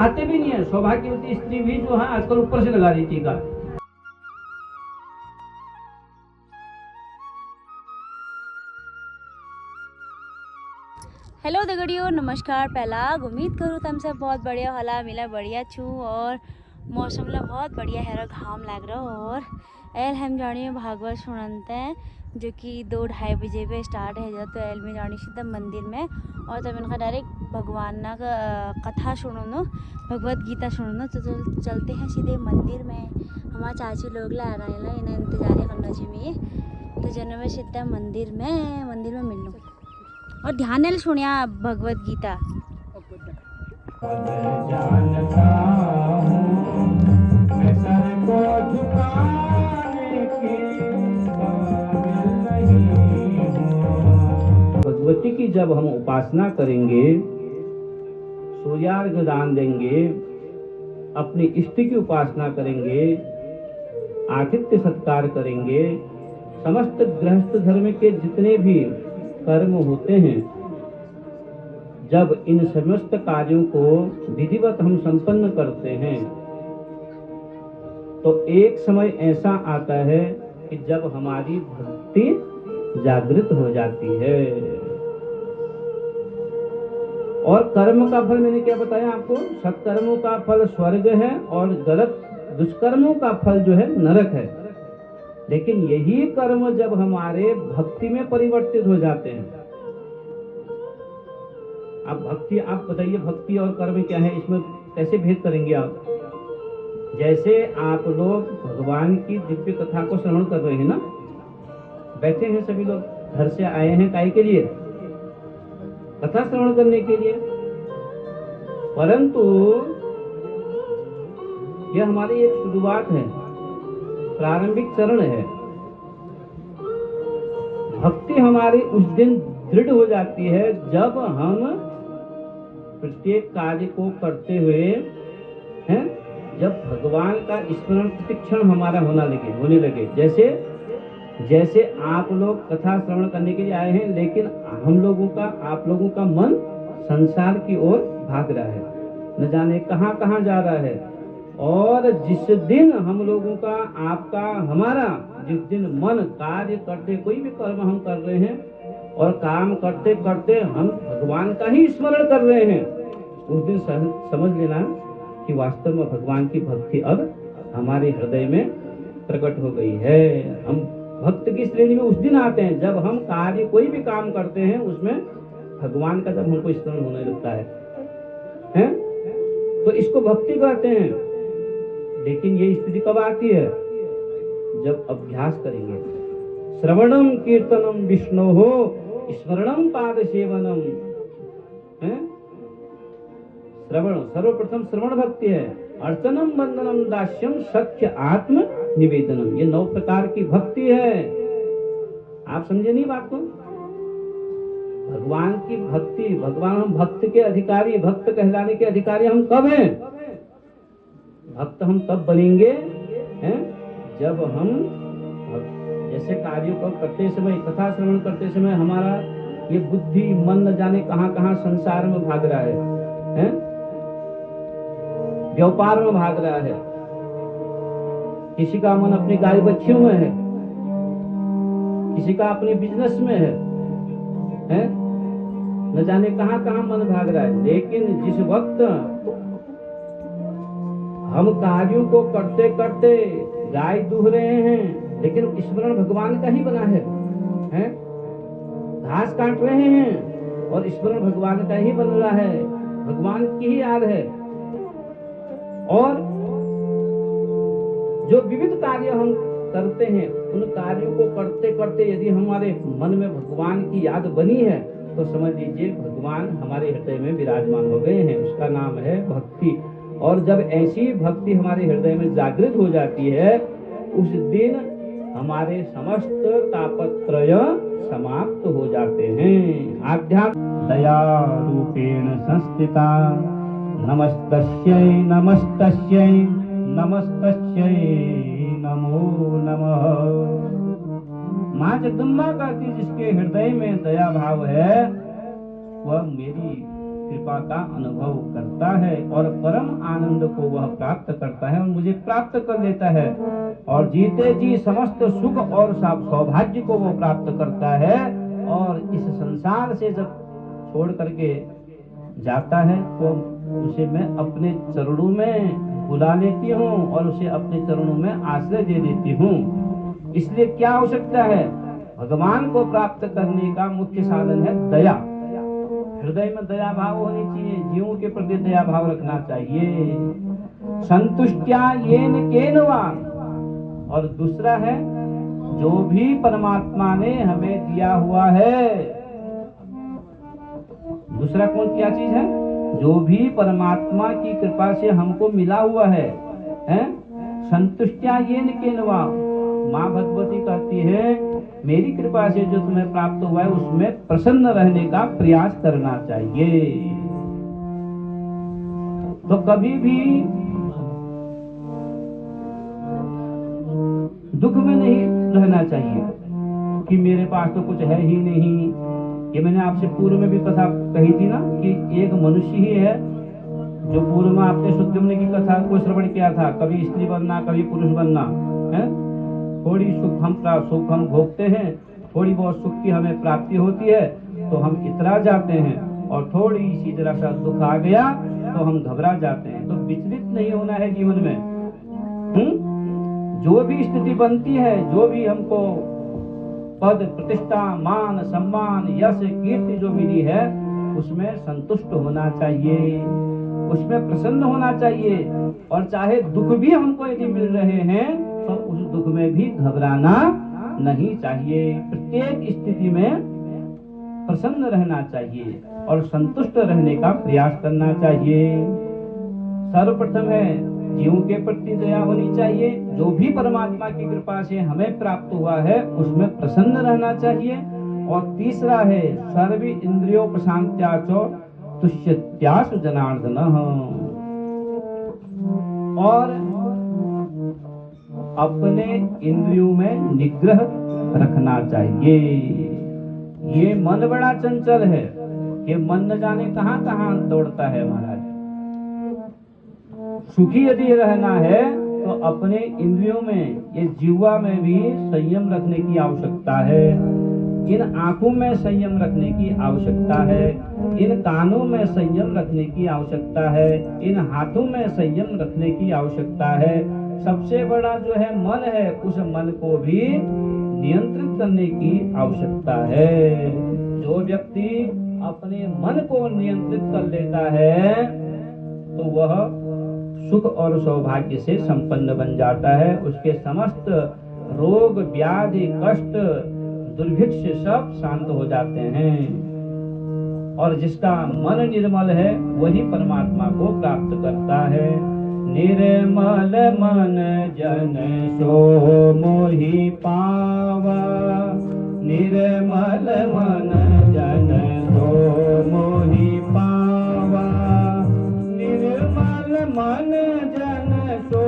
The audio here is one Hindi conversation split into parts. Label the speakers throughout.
Speaker 1: लगाते भी नहीं है। सौभाग्यवती स्त्री भी जो है आजकल ऊपर से लगा रही टीका।
Speaker 2: हेलो दगड़ियों, नमस्कार। पहला उम्मीद करूँ तुम सब बहुत बढ़िया होला। मिला बढ़िया छू और मौसम ला बहुत बढ़िया है, घाम लग रहा। और एल हम जानिए भागवत सुनते हैं जो कि 2-2:30 बजे पे स्टार्ट है। तो एल में जानी सीधा मंदिर में और तब इनका डायरेक्ट भगवान ना का कथा सुनो, भगवत गीता सुनो। तो चलते हैं सीधे मंदिर में। हमारे चाची लोग ला गए ला, इन्हें इंतजार करना चाहिए। तो जन्म में सीधा मंदिर में मिल लो और ध्यान से सुनिया भगवत गीता।
Speaker 1: भगवती की जब हम उपासना करेंगे, सूर्यार्घ्य दान देंगे, अपनी इष्ट की उपासना करेंगे, आतिथ्य सत्कार करेंगे, समस्त गृहस्थ धर्म के जितने भी कर्म होते हैं, जब इन समस्त कार्यों को विधिवत हम संपन्न करते हैं तो एक समय ऐसा आता है कि जब हमारी भक्ति जागृत हो जाती है। और कर्म का फल मैंने क्या बताया आपको? सत्कर्मों का फल स्वर्ग है और गलत दुष्कर्मों का फल जो है नरक है। लेकिन यही कर्म जब हमारे भक्ति में परिवर्तित हो जाते हैं। अब भक्ति, आप बताइए भक्ति और कर्म क्या है, इसमें कैसे भेद करेंगे आप? जैसे आप लोग भगवान की दिव्य कथा को श्रवण कर रहे हैं ना, बैठे हैं सभी लोग, घर से आए हैं काहे के लिए? कथा श्रवण करने के लिए। परंतु यह हमारी एक शुरुआत है, प्रारंभिक चरण है। भक्ति हमारी उस दिन दृढ़ हो जाती है जब हम प्रत्येक कार्य को करते हुए हैं, जब भगवान का स्मरण प्रतिक्षण हमारा होने लगे। जैसे आप लोग कथा श्रवण करने के लिए आए हैं, लेकिन आप लोगों का मन संसार की ओर भाग रहा है, न जाने कहां कहां जा रहा है। और जिस दिन हम लोगों का, आपका, हमारा, जिस दिन मन कार्य करते, कोई भी कर्म हम कर रहे हैं और काम करते करते हम भगवान का ही स्मरण कर रहे हैं, उस दिन समझ लेना कि वास्तव में भगवान की भक्ति अब हमारे हृदय में प्रकट हो गई है। हम भक्त की श्रेणी में उस दिन आते हैं जब हम कार्य, कोई भी काम करते हैं, उसमें भगवान का जब हमको स्मरण होने लगता है? तो इसको भक्ति कहते हैं। लेकिन ये स्थिति कब आती है? जब अभ्यास करेंगे। श्रवणम कीर्तनम विष्णु हो, स्मरणम पाद सेवनम। श्रवण, सर्वप्रथम श्रवण भक्ति है। अर्चनम वंदनम दास्यम सख्य आत्म निवेदनम, ये 9 प्रकार की भक्ति है। आप समझे नहीं बात को? भगवान की भक्ति, भगवान, हम भक्त के अधिकारी, भक्त कहलाने के अधिकारी हम कब हैं? भक्त हम तब बनेंगे जब हम जैसे कार्यों को करते समय, कथा श्रवण करते समय हमारा ये बुद्धि, मन न जाने कहां कहां संसार में भाग रहा है, व्यापार में भाग रहा है। किसी का मन अपनी गाय बच्चियों में है, किसी का अपने बिजनेस में है, न जाने कहां कहां मन भाग रहा है। लेकिन जिस वक्त हम कार्यों को करते करते गाय दूह रहे हैं, लेकिन स्मरण भगवान का ही बना है, घास काट रहे हैं और स्मरण भगवान का ही बन रहा है, भगवान की ही याद है। और जो विविध कार्य हम करते हैं, उन कार्यों को करते करते यदि हमारे मन में भगवान की याद बनी है, तो समझ लीजिए भगवान हमारे हृदय में विराजमान हो गए हैं। उसका नाम है भक्ति। और जब ऐसी भक्ति हमारे हृदय में जागृत हो जाती है, उस दिन हमारे समस्त तापत्रय समाप्त हो जाते हैं। आध्यात्म दया रूपेण संस्थिता नमस्तस्यै नमस्तस्यै नमस्तस्यै नमो नमः। माँ जगदम्बा कहती, जिसके हृदय में दया भाव है वह मेरी कृपा का अनुभव करता है और परम आनंद को वह प्राप्त करता है और मुझे प्राप्त कर लेता है और जीते जी समस्त सुख और सौभाग्य को वो प्राप्त करता है। और इस संसार से जब छोड़ करके जाता है तो उसे मैं अपने चरणों में बुला लेती हूँ और उसे अपने चरणों में आश्रय दे देती हूँ। इसलिए क्या आवश्यकता है? भगवान को प्राप्त करने का मुख्य साधन है दया। हृदय में दया भाव होनी चाहिए, जीवों के प्रति दया भाव रखना चाहिए। संतुष्टिया येन केन वा, और दूसरा है जो भी परमात्मा ने हमें दिया हुआ है। दूसरा कौन क्या चीज है? जो भी परमात्मा की कृपा से हमको मिला हुआ है, संतुष्टिया येन केन वा। माँ भगवती कहती है मेरी कृपा से जो तुम्हें प्राप्त हुआ है उसमें प्रसन्न रहने का प्रयास करना चाहिए। तो कभी भी दुख में नहीं रहना चाहिए कि मेरे पास तो कुछ है ही नहीं। ये मैंने आपसे पूर्व में भी कथा कही थी ना कि एक मनुष्य ही है जो पूर्व में आपने सुद्युम्न की कथा को श्रवण किया था, कभी स्त्री बनना कभी पुरुष बनना है। थोड़ी सुख हम भोगते हैं, थोड़ी बहुत सुख की हमें प्राप्ति होती है तो हम इतरा जाते हैं और थोड़ी सी जरा सा दुख आ गया तो हम घबरा जाते हैं। तो विचलित नहीं होना है जीवन में। जो भी स्थिति बनती है, जो भी हमको पद प्रतिष्ठा मान सम्मान यश कीर्ति जो मिली है उसमें संतुष्ट होना चाहिए, उसमें प्रसन्न होना चाहिए। और चाहे दुख भी हमको यदि मिल रहे हैं तो उस दुख में भी घबराना नहीं चाहिए। प्रत्येक स्थिति में प्रसन्न रहना चाहिए और संतुष्ट रहने का प्रयास करना चाहिए। सर्वप्रथम है जीवों के प्रति दया होनी चाहिए। जो भी परमात्मा की कृपा से हमें प्राप्त हुआ है उसमें प्रसन्न रहना चाहिए। और तीसरा है सर्व इंद्रियों प्रशांत्याचो तुष्यत्यासु जनार्दन, और अपने इंद्रियों में निग्रह रखना चाहिए। ये मन बड़ा चंचल है, ये मन न जाने कहां कहां दौड़ता है महाराज। सुखी यदि रहना है तो अपने इंद्रियों में, ये जीवा में भी संयम रखने की आवश्यकता है। इन आंखों में संयम रखने की आवश्यकता है, इन कानों में संयम रखने की आवश्यकता है, इन हाथों में संयम रखने की आवश्यकता है। सबसे बड़ा जो है मन है, उस मन को भी नियंत्रित करने की आवश्यकता है। जो व्यक्ति अपने मन को नियंत्रित कर लेता है तो वह सुख और सौभाग्य से संपन्न बन जाता है। उसके समस्त रोग व्याधि कष्ट दुर्भिक्ष सब शांत हो जाते हैं। और जिसका मन निर्मल है वही परमात्मा को प्राप्त करता है। निर्मल मन जन सो मोहि पावा, निर्मल मन जन सो मोहि पावा, निर्मल मन जन सो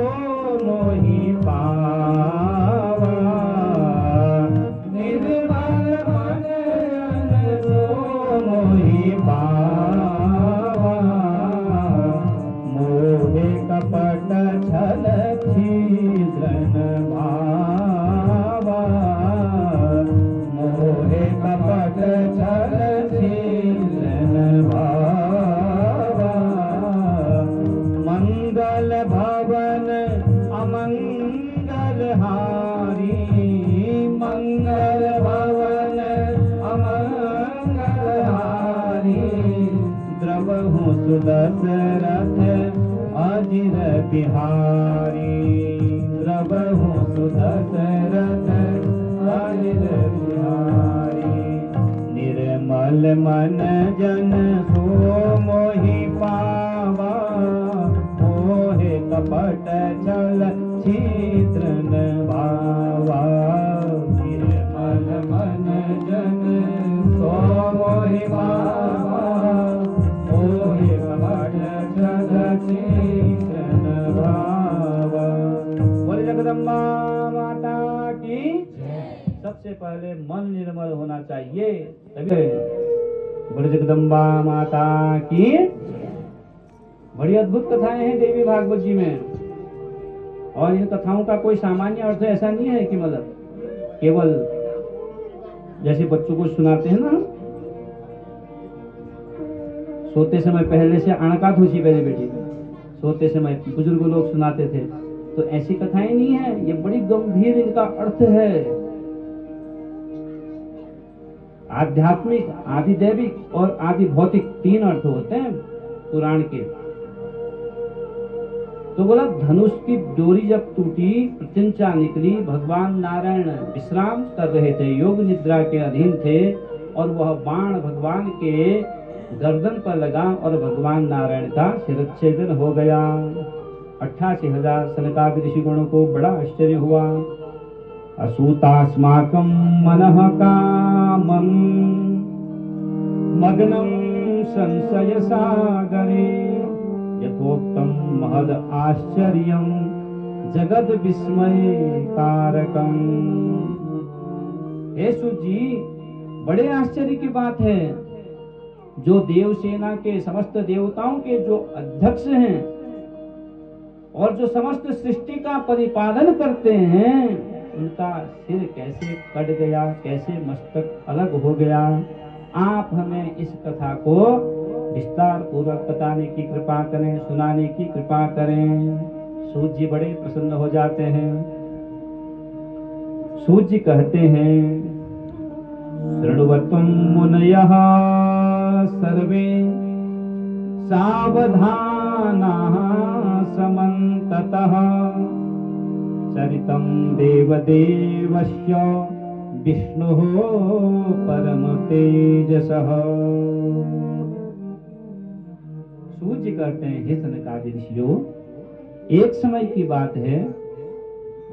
Speaker 1: मोहि पावा, निर्मल मन जन सो मोहि पावा। मोहे कपट छल छिद्रन भावा, मोहे कपट छल छिद्रन भावा। मंगल भवन अमंगल हारी, मंगल भवन अमंगल हारी। द्रवहु सुदशरथ अजिर बिहारी, द्रवहु सुदशरथ अजिर बिहारी। निर्मल मन जन सो मोहि पावा, मोहे कपट छल छिद्रन भावा। निर्मल मन जन सो मोहि पावा, मोहे कपट छल छिद्रन भावा। बोले जगदम्बा माता की। सबसे पहले मन निर्मल होना चाहिए, तभी बोले जगदम्बा माता की। बड़ी अद्भुत कथाएं हैं देवी भागवत जी में, और इन कथाओं का कोई सामान्य अर्थ ऐसा नहीं है कि मतलब केवल जैसे बच्चों को सुनाते हैं ना, सोते समय पहले से अणका धूसी पहले बेटी, सोते समय बुजुर्ग लोग सुनाते थे, तो ऐसी कथाएं नहीं है, ये बड़ी गंभीर इनका अर्थ है। आध्यात्मिक, आदिदैविक और आदि भौतिक 3 अर्थ होते हैं पुराण के। तो बोला धनुष की डोरी जब टूटी, प्रत्यंचा निकली, भगवान नारायण विश्राम कर रहे थे, योग निद्रा के अधीन थे, और वह बाण भगवान के गर्दन पर लगा और भगवान नारायण का शिरच्छेदन हो गया। 88,000 सनकादि ऋषिगणों को बड़ा आश्चर्य हुआ। असूतास्माकं मनः कामं मग्नं संशय सागरे यथोक्तं महद आश्चर्यं जगद विस्मय कारकं। हे सूत जी, बड़े आश्चर्य की बात है, जो देवसेना के समस्त देवताओं के जो अध्यक्ष हैं और जो समस्त सृष्टि का परिपालन करते हैं, उनका सिर कैसे कट गया, कैसे मस्तक अलग हो गया। आप हमें इस कथा को विस्तार पूर्वक बताने की कृपा करें, सुनाने की कृपा करें। सूत जी बड़े प्रसन्न हो जाते हैं। सूत जी कहते हैं, शृण्वतुं मुनयः सर्वे सावधानाः समन्ततः चरितं देवदेवस्य विष्णुः परम तेजसः। सूत जी कहते हैं, हे सनकादि ऋषियों, एक समय की बात है,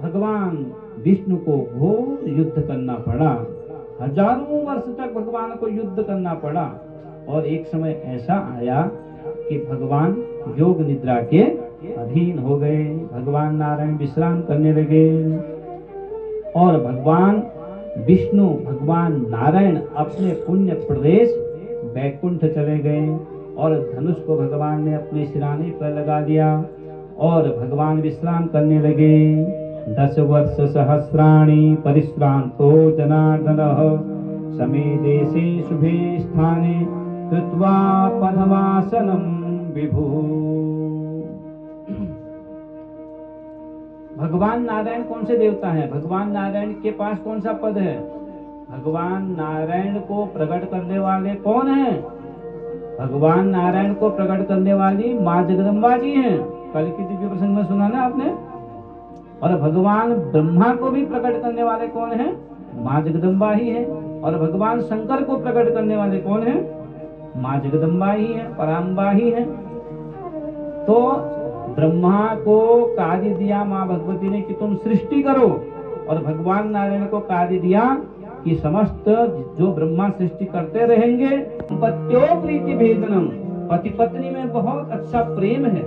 Speaker 1: भगवान विष्णु को घोर युद्ध करना पड़ा। हजारों वर्ष तक भगवान को युद्ध करना पड़ा, और एक समय ऐसा आया कि भगवान योग निद्रा के अधीन हो गए। भगवान नारायण विश्राम करने लगे, और भगवान विष्णु, भगवान नारायण अपने पुण्य प्रदेश वैकुंठ चले गए, और धनुष को भगवान ने अपने सिराने पर लगा दिया, और भगवान विश्राम करने लगे। 10 वर्ष सहस्राणि परिश्रांतो जनार्दनः समे देशे शुभे स्थाने कृत्वा पद्मासनं विभु। भगवान नारायण कौन से देवता हैं? भगवान नारायण के पास कौन सा पद है? भगवान नारायण को प्रकट करने वाले कौन हैं? भगवान नारायण को प्रकट करने वाली माँ जगदम्बा जी हैं। कल की दिव्य प्रसंग में सुना ना आपने। और भगवान ब्रह्मा को भी प्रकट करने वाले कौन हैं? माँ जगदम्बा ही है। और भगवान शंकर को प्रकट करने वाले कौन हैं? माँ जगदम्बा ही है, पराम्बा ही है। तो ब्रह्मा को कार्य दिया माँ भगवती ने कि तुम सृष्टि करो, और भगवान नारायण को कार्य दिया कि समस्त जो ब्रह्मा सृष्टि करते रहेंगे। पत्यो प्रीति भेदनम, पति पत्नी में बहुत अच्छा प्रेम है,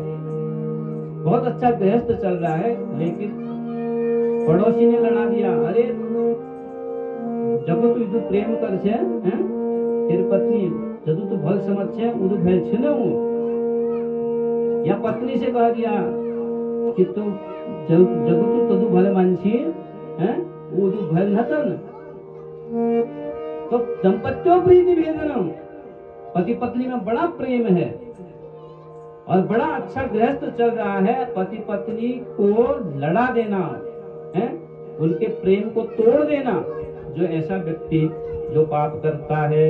Speaker 1: बहुत अच्छा गृहस्थ चल रहा है, लेकिन पड़ोसी ने लड़ा दिया। अरे जब तू इधर प्रेम कर छे, फिर पत्नी जब तू भल समझ छे उधर भेल छे ना, या पत्नी से कह दिया कि तू जब तू तदु भले मानछी वो उधर भेल नतन। तो दंपत्यो प्रीति भेदनम, पति पत्नी में बड़ा प्रेम है और बड़ा अच्छा गृहस्थ चल रहा है। पति पत्नी को लड़ा देना है, उनके प्रेम को तोड़ देना। जो ऐसा व्यक्ति जो पाप करता है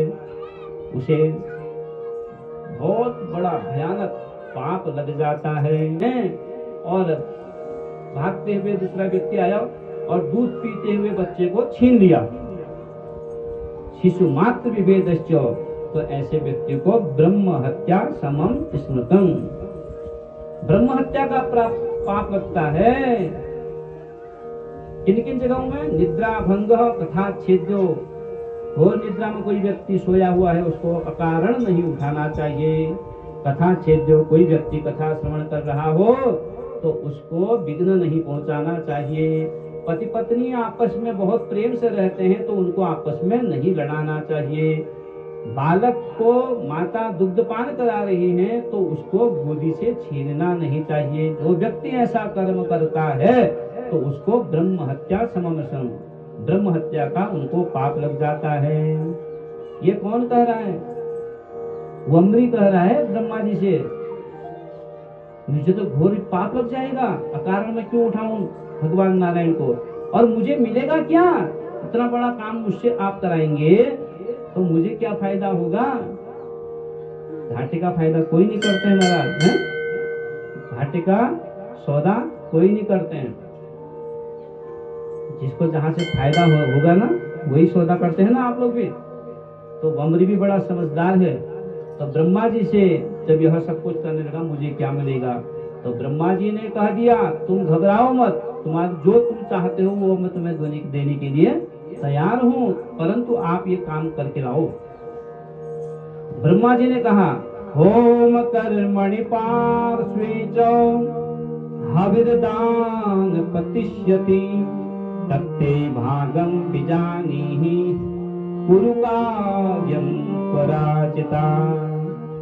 Speaker 1: उसे बहुत बड़ा भयानक पाप लग जाता है। और भागते हुए दूसरा व्यक्ति आया और दूध पीते हुए बच्चे को छीन लिया। शिशु मात्र विभेदश्च, तो ऐसे व्यक्ति को ब्रह्म हत्या समम स्मृतम, ब्रह्म हत्या का पाप लगता है। किन किन जगहों में? निद्रा भंग, कथा छेद्यो, घोर निद्रा में कोई व्यक्ति सोया हुआ है उसको अकारण नहीं उठाना चाहिए। कथा छेद्यो, कोई व्यक्ति कथा श्रवण कर रहा हो तो उसको विघ्न नहीं पहुंचाना चाहिए। पति पत्नी आपस में बहुत प्रेम से रहते हैं तो उनको आपस में नहीं लड़ाना चाहिए। बालक को माता दुग्धपान करा रही है तो उसको गोदी से छीनना नहीं चाहिए। जो व्यक्ति ऐसा कर्म करता है तो उसको ब्रह्म हत्या सममसम, ब्रह्म हत्या का उनको पाप लग जाता है। ये कौन कह रहा है? वम्री कह रहा है ब्रह्मा जी से, मुझे तो घोर पाप लग जाएगा, अकारण मैं क्यों उठाऊं भगवान नारायण को, और मुझे मिलेगा क्या? इतना बड़ा काम मुझसे आप कराएंगे तो मुझे क्या फायदा होगा? घाटे का फायदा कोई नहीं करते हैं महाराज, हैं? घाटे का सौदा कोई नहीं करते हैं। जिसको जहां से फायदा होगा ना वही सौदा करते हैं ना आप लोग भी। तो वम्री भी बड़ा समझदार है। तो ब्रह्मा जी से जब यह सब कुछ करने लगा, मुझे क्या मिलेगा, तो ब्रह्मा जी ने कह दिया तुम घबराओ मत, तुम्हारा जो तुम चाहते हो वो मैं तुम्हें देने के लिए तैयार हूं, परंतु आप ये काम करके लाओ। ब्रह्मा जी ने कहा होम कर्मणि पार्श्वे च हविर्दान प्रतिष्यति तत्ते भागं विजानीहि कुरु कार्यं पराजिता।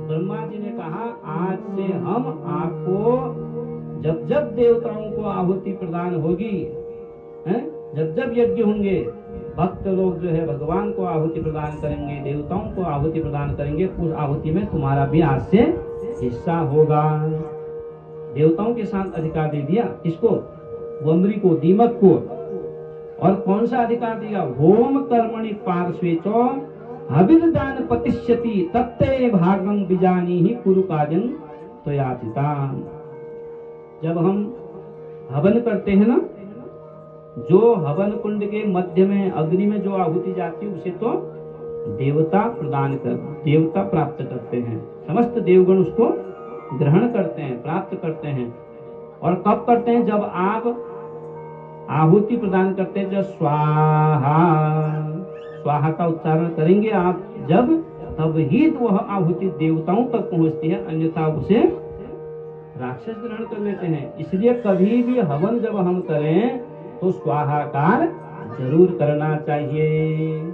Speaker 1: ब्रह्मा जी ने कहा आज से हम आपको जब जब देवताओं को आहुति प्रदान होगी, जब जब यज्ञ होंगे, भक्त लोग जो है भगवान को आहुति प्रदान करेंगे, देवताओं को आहुति प्रदान करेंगे, उस आहुति में तुम्हारा भी आज से हिस्सा होगा। देवताओं के साथ अधिकार दे दिया किसको? वम्री को, दीमक को। और कौन सा अधिकार दिया? होम कर्मणि पार्श्वे च हविर्दान प्रतिष्यति तत्ते भागं विजानीहि कुरु कार्यं त्वयाचिता। जब हम हवन करते हैं ना, जो हवन कुंड के मध्य में अग्नि में जो आहुति जाती है उसे तो देवता देवता प्राप्त करते हैं, समस्त देवगण उसको ग्रहण करते हैं, प्राप्त करते हैं। और कब करते हैं? जब आप आहुति प्रदान करते हैं, जब स्वाहा स्वाहा का उच्चारण करेंगे आप जब, तब ही वह आहुति देवताओं तक पहुंचती है, अन्यथा उसे राक्षस ग्रहण कर लेते हैं। इसलिए कभी भी हवन जब हम करें तो स्वाहाकार जरूर करना चाहिए।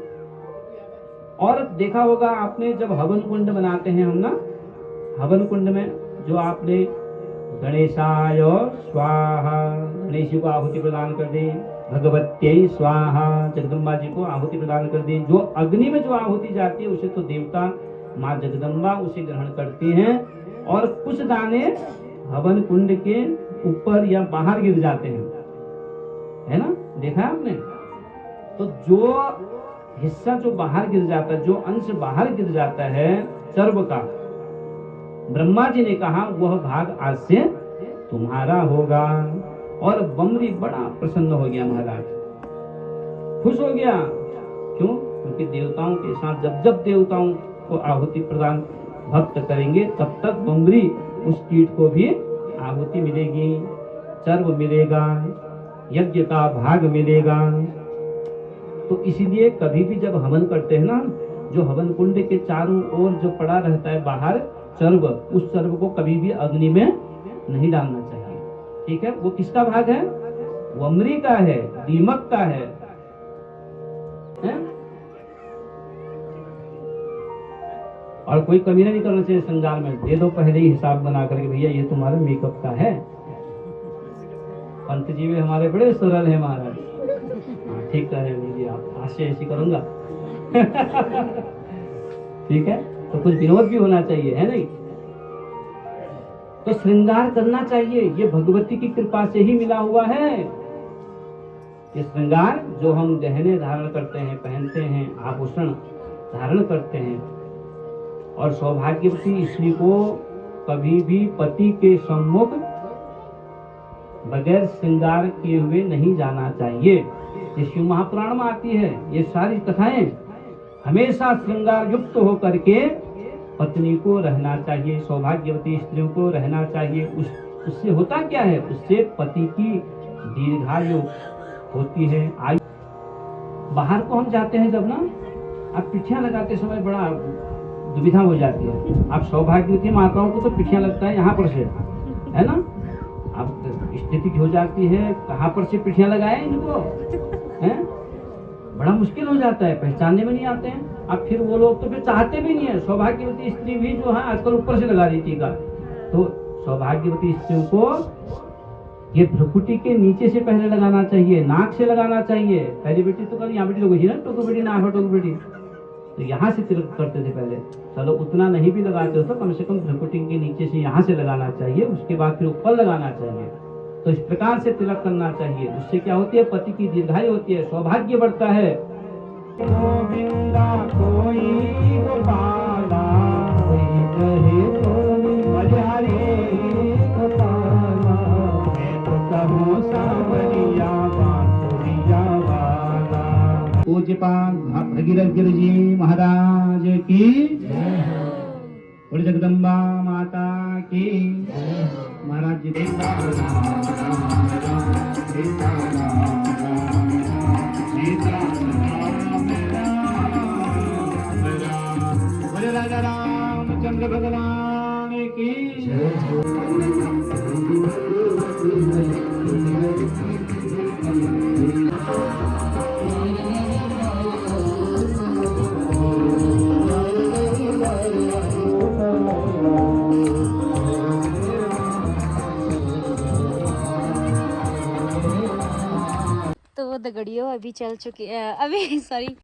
Speaker 1: और देखा होगा आपने, जब हवन कुंड बनाते हैं हम ना, हवन कुंड में जो आपने गणेशाय स्वाहा, गणेश जी को आहुति प्रदान कर दी, भगवत्यै स्वाहा, जगदम्बा जी को आहुति प्रदान कर दी। जो अग्नि में जो आहुति जाती है उसे तो देवता माँ जगदम्बा उसे ग्रहण करती हैं, और कुछ दाने हवन कुंड के ऊपर या बाहर गिर जाते हैं, है ना, देखा है आपने। तो जो हिस्सा जो बाहर गिर जाता है, जो अंश बाहर गिर जाता है सर्व का, ब्रह्मा जी ने कहा वह भाग आज से तुम्हारा होगा। और वम्री बड़ा प्रसन्न हो गया महाराज, खुश हो गया। क्यों? क्योंकि देवताओं के साथ जब जब देवताओं को आहुति प्रदान भक्त करेंगे तब तक वम्री उस कीट को भी आहुति मिलेगी, सर्व मिलेगा, यज्ञ का भाग मिलेगा। तो इसीलिए कभी भी जब हवन करते हैं ना, जो हवन कुंड के चारों ओर जो पड़ा रहता है बाहर सर्व, उस सर्व को कभी भी अग्नि में नहीं डालना चाहिए। ठीक है? वो किसका भाग है? वम्री का है, दीमक का है? और कोई कमी नहीं करना चाहिए श्रृंगार में, दे दो पहले ही हिसाब बना करके, भैया ये तुम्हारे मेकअप का है। पंत जी भी हमारे बड़े सरल है महाराज। हाँ ठीक कह रहे हैं आप, आज से ऐसी करूंगा। ठीक है, तो कुछ विनोद भी होना चाहिए, है नहीं? तो श्रृंगार करना चाहिए, ये भगवती की कृपा से ही मिला हुआ है। ये श्रृंगार जो हम गहने धारण करते हैं, पहनते हैं, आभूषण धारण करते हैं, और सौभाग्यवती स्त्री को कभी भी पति के सम्मुख बगैर श्रृंगार किए हुए नहीं जाना चाहिए। ये शिव महापुराण में आती है ये सारी कथाएं। हमेशा श्रृंगार युक्त होकर के पत्नी को रहना चाहिए, सौभाग्यवती स्त्रियों को रहना चाहिए। उससे होता क्या है? उससे पति की दीर्घायु होती है। आयु बाहर को हम जाते हैं जब ना, आप पिठियां लगाते समय बड़ा दुविधा हो जाती है। आप सौभाग्यवती माताओं को तो पिठियां लगता है यहाँ पर से, है ना? अब स्थिति हो जाती है कहाँ पर से पिठियां लगाए इनको, हैं? बड़ा मुश्किल हो जाता है, पहचानने में नहीं आते हैं। अब फिर वो लोग तो फिर चाहते भी नहीं है। सौभाग्यवती स्त्री भी जो है आजकल ऊपर से लगा रही टीका। तो सौभाग्यवती स्त्रियों को ये भ्रुकुटी के नीचे से पहले लगाना चाहिए, नाक से लगाना चाहिए। पहली बेटी तो कभी यहाँ बेटी लोग ना टोको बेटी नाक टोको बेटी, तो यहाँ से तिलक करते थे पहले। चलो उतना नहीं भी लगाते हो तो कम से कम भ्रुकुटी के नीचे से यहाँ से लगाना चाहिए, उसके बाद फिर ऊपर लगाना चाहिए। तो इस प्रकार से तिलक करना चाहिए। उससे क्या होती है, पति की दीर्घायु होती है, सौभाग्य बढ़ता है। गोविंदा कोई गोपाला, कोई कहे कोई मजारे गोपाला, मैं तो कहूँ सावरिया बांसुरिया वाला। पूज्यपाद भगीरथ गिरि जी महाराज की, और जगदम्बा माता की। महाराज जी राजा रामचंद्र भगवान की।
Speaker 2: तो दगड़ियों अभी चल चुके अभी सॉरी